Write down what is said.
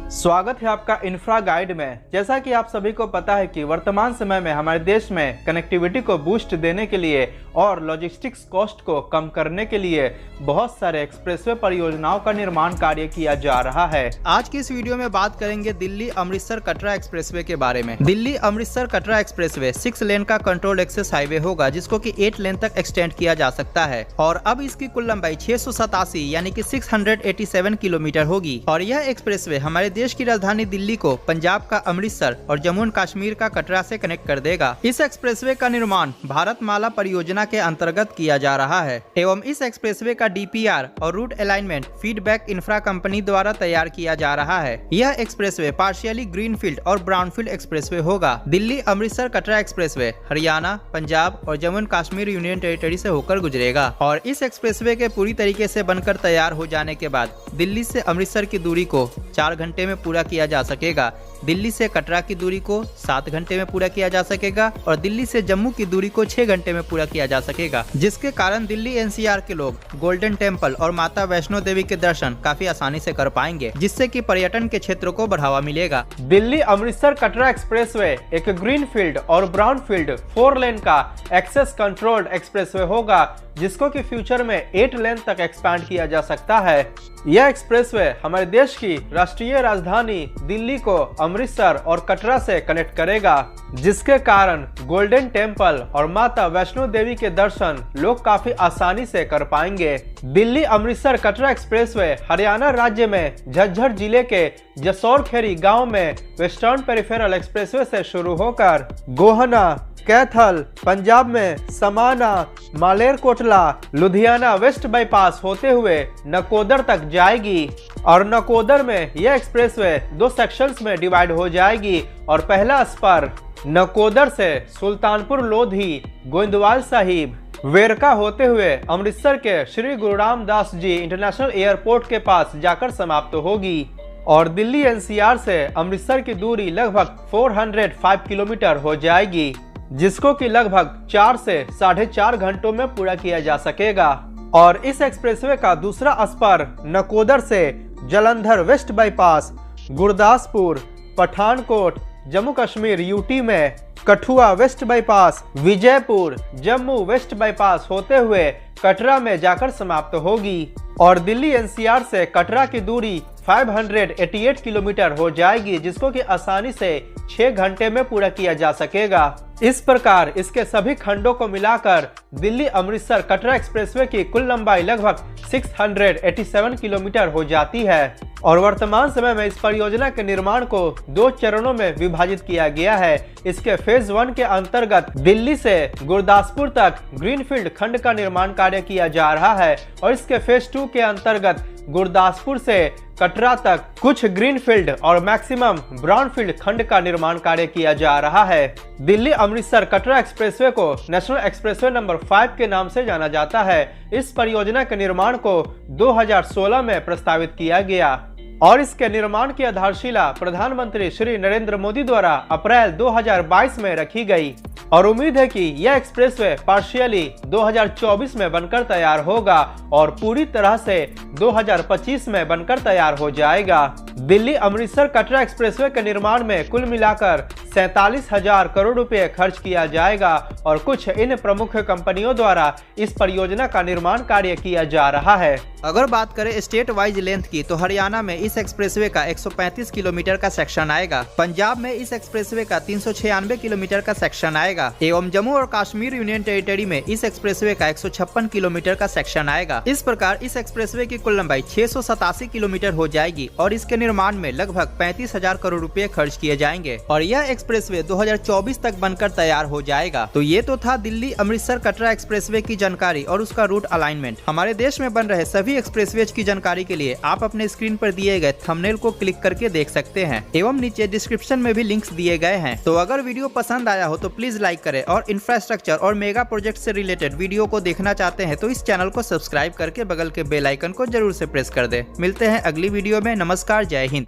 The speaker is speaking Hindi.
स्वागत है आपका इंफ्रा गाइड में। जैसा कि आप सभी को पता है कि वर्तमान समय में हमारे देश में कनेक्टिविटी को बूस्ट देने के लिए और लॉजिस्टिक्स कॉस्ट को कम करने के लिए बहुत सारे एक्सप्रेसवे परियोजनाओं का निर्माण कार्य किया जा रहा है। आज की इस वीडियो में बात करेंगे दिल्ली अमृतसर कटरा एक्सप्रेसवे के बारे में। दिल्ली अमृतसर कटरा एक्सप्रेसवे 6 लेन का कंट्रोल्ड एक्सेस हाईवे होगा, जिसको कि 8 लेन तक एक्सटेंड किया जा सकता है और अब इसकी कुल लंबाई 687 यानी कि 687 किलोमीटर होगी। और यह एक्सप्रेसवे हमारे देश की राजधानी दिल्ली को पंजाब का अमृतसर और जम्मू एंड कश्मीर का कटरा से कनेक्ट कर देगा। इस एक्सप्रेसवे का निर्माण भारतमाला परियोजना के अंतर्गत किया जा रहा है एवं इस एक्सप्रेसवे का डीपीआर और route alignment feedback infra company द्वारा तैयार किया जा रहा है। यह एक्सप्रेसवे पार्शियली ग्रीनफील्ड और ब्राउनफील्ड एक्सप्रेसवे होगा। दिल्ली अमृतसर कटरा एक्सप्रेसवे हरियाणा, पंजाब और Jammu and Kashmir union territory से होकर गुजरेगा और इस एक्सप्रेसवे के पूरी तरीके से बनकर तैयार हो जाने के बाद दिल्ली से अमृतसर की दूरी को 4 घंटे में पूरा किया जा सकेगा। दिल्ली से कटरा की दूरी को 7 घंटे में पूरा किया जा सकेगा और दिल्ली से जम्मू की दूरी को 6 घंटे में पूरा किया जा सकेगा, जिसके कारण दिल्ली एनसीआर के लोग गोल्डन टेम्पल और माता वैष्णो देवी के दर्शन काफी आसानी से कर पाएंगे, जिससे कि पर्यटन के क्षेत्र को बढ़ावा मिलेगा। दिल्ली अमृतसर कटरा एक्सप्रेसवे एक ग्रीन फील्ड और ब्राउन फील्ड 4 लेन का एक्सेस कंट्रोल्ड एक्सप्रेसवे होगा, जिसको कि फ्यूचर में 8 लेन तक एक्सपैंड किया जा सकता है। यह एक्सप्रेसवे हमारे देश की राष्ट्रीय राजधानी दिल्ली को अमृतसर और कटरा से कनेक्ट करेगा, जिसके कारण गोल्डन टेम्पल और माता वैष्णो देवी के दर्शन लोग काफी आसानी से कर पाएंगे। दिल्ली अमृतसर कटरा एक्सप्रेसवे हरियाणा राज्य में झज्जर जिले के जसौरखेड़ी गांव में वेस्टर्न पेरिफेरल एक्सप्रेसवे से शुरू होकर गोहना, कैथल, पंजाब में समाना, मालेरकोटला, लुधियाना वेस्ट बाईपास होते हुए नकोदर तक जाएगी और नकोदर में यह एक्सप्रेसवे 2 सेक्शंस में डिवाइड हो जाएगी और पहला स्पर नकोदर से सुल्तानपुर लोधी, गोइंदवाल साहिब, वेरका होते हुए अमृतसर के श्री गुरु रामदास जी इंटरनेशनल एयरपोर्ट के पास जाकर समाप्त होगी और दिल्ली एनसीआर से अमृतसर की दूरी लगभग 405 किलोमीटर हो जाएगी, जिसको कि लगभग 4 से 4.5 घंटों में पूरा किया जा सकेगा। और इस एक्सप्रेसवे का दूसरा स्पर नकोदर से Jalandhar west bypass, Gurdaspur, Pathankot, Jammu Kashmir UT में Kathua west bypass, Vijaypur, Jammu west bypass होते हुए कटरा में जाकर समाप्त होगी और दिल्ली एनसीआर से कटरा की दूरी 588 किलोमीटर हो जाएगी, जिसको कि आसानी से 6 घंटे में पूरा किया जा सकेगा। इस प्रकार इसके सभी खंडों को मिलाकर दिल्ली अमृतसर कटरा एक्सप्रेसवे की कुल लंबाई लगभग 687 किलोमीटर हो जाती है और वर्तमान समय में इस परियोजना के निर्माण को 2 चरणों में विभाजित किया गया है। इसके फेज 1 के अंतर्गत दिल्ली से गुरदासपुर तक ग्रीनफील्ड खंड का निर्माण कार्य किया जा रहा है और इसके फेज 2 के अंतर्गत गुरदासपुर से कटरा तक कुछ ग्रीनफील्ड और मैक्सिमम ब्राउनफील्ड खंड का निर्माण कार्य किया जा रहा है। दिल्ली अमृतसर कटरा एक्सप्रेसवे को नेशनल एक्सप्रेसवे नंबर 5 के नाम से जाना जाता है। इस परियोजना के निर्माण को 2016 में प्रस्तावित किया गया और इसके निर्माण की आधारशिला प्रधानमंत्री श्री नरेंद्र मोदी द्वारा अप्रैल 2022 में रखी गई और उम्मीद है कि यह एक्सप्रेसवे पार्शियली 2024 में बनकर तैयार होगा और पूरी तरह से 2025 में बनकर तैयार हो जाएगा। दिल्ली अमृतसर कटरा एक्सप्रेसवे के निर्माण में कुल मिलाकर 47,000 करोड़ रुपए खर्च किया जाएगा और कुछ इन प्रमुख कंपनियों द्वारा इस परियोजना का निर्माण कार्य किया जा रहा है। अगर बात करें स्टेट वाइज लेंथ की, तो हरियाणा में इस एक्सप्रेसवे का 135 किलोमीटर का सेक्शन आएगा, पंजाब में इस एक्सप्रेसवे का 396 किलोमीटर का सेक्शन आएगा एवं जम्मू और कश्मीर यूनियन टेरिटरी में इस एक्सप्रेसवे का 156 किलोमीटर का सेक्शन आएगा। इस प्रकार इस एक्सप्रेसवे की कुल लंबाई 687 किलोमीटर हो जाएगी और इसके निर्माण में लगभग 35,000 करोड़ रुपए खर्च किए जाएंगे और यह एक्सप्रेसवे 2024 तक बनकर तैयार हो जाएगा। तो ये तो था दिल्ली अमृतसर कटरा एक्सप्रेसवे की जानकारी और उसका रूट अलाइनमेंट। हमारे देश में बन रहे सभी एक्सप्रेसवेज की जानकारी के लिए आप अपने स्क्रीन पर दिए गए थंबनेल को क्लिक करके देख सकते हैं एवं नीचे डिस्क्रिप्शन में भी लिंक्स दिए गए हैं। तो अगर वीडियो पसंद आया हो तो प्लीज लाइक करें और इंफ्रास्ट्रक्चर और मेगा प्रोजेक्ट से रिलेटेड वीडियो को देखना चाहते हैं तो इस चैनल को सब्सक्राइब करके बगल के बेल आइकन को जरूर से प्रेस कर दे। मिलते हैं अगली वीडियो में। नमस्कार, जय हिंद।